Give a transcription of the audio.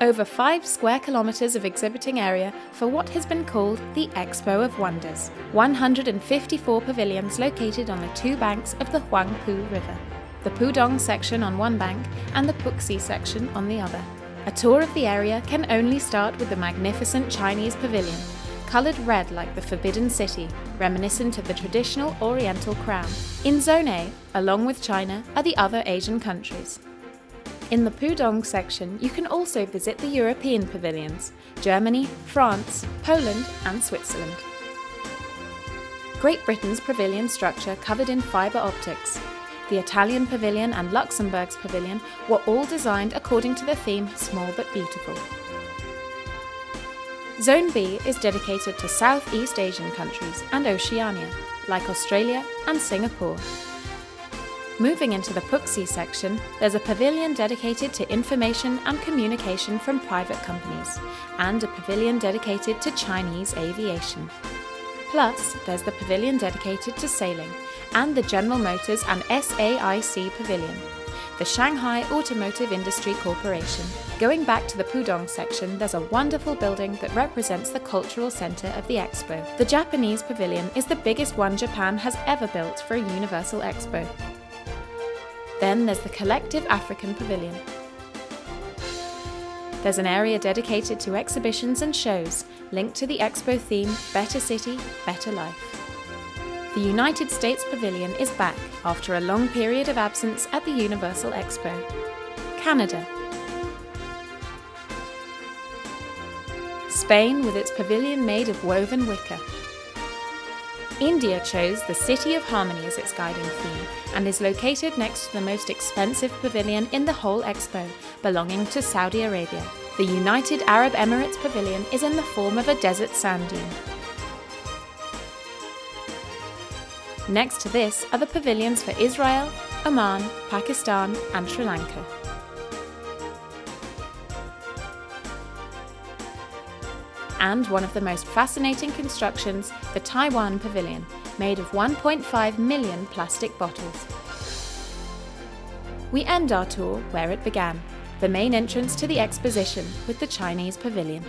Over 5 square kilometres of exhibiting area for what has been called the Expo of Wonders. 154 pavilions located on the 2 banks of the Huangpu River. The Pudong section on one bank and the Puxi section on the other. A tour of the area can only start with the magnificent Chinese pavilion, coloured red like the Forbidden City, reminiscent of the traditional Oriental crown. In Zone A, along with China, are the other Asian countries. In the Pudong section, you can also visit the European pavilions, Germany, France, Poland and Switzerland. Great Britain's pavilion structure covered in fibre optics. The Italian pavilion and Luxembourg's pavilion were all designed according to the theme Small but Beautiful. Zone B is dedicated to Southeast Asian countries and Oceania, like Australia and Singapore. Moving into the Puxi section, there's a pavilion dedicated to information and communication from private companies, and a pavilion dedicated to Chinese aviation. Plus, there's the pavilion dedicated to sailing, and the General Motors and SAIC pavilion, the Shanghai Automotive Industry Corporation. Going back to the Pudong section, there's a wonderful building that represents the cultural centre of the Expo. The Japanese pavilion is the biggest one Japan has ever built for a Universal Expo. Then there's the collective African pavilion. There's an area dedicated to exhibitions and shows, linked to the Expo theme Better City, Better Life. The United States Pavilion is back after a long period of absence at the Universal Expo. Canada. Spain with its pavilion made of woven wicker. India chose the City of Harmony as its guiding theme and is located next to the most expensive pavilion in the whole Expo, belonging to Saudi Arabia. The United Arab Emirates Pavilion is in the form of a desert sand dune. Next to this are the pavilions for Israel, Oman, Pakistan and Sri Lanka. And one of the most fascinating constructions, the Taiwan Pavilion, made of 1.5 million plastic bottles. We end our tour where it began, the main entrance to the exposition with the Chinese Pavilion.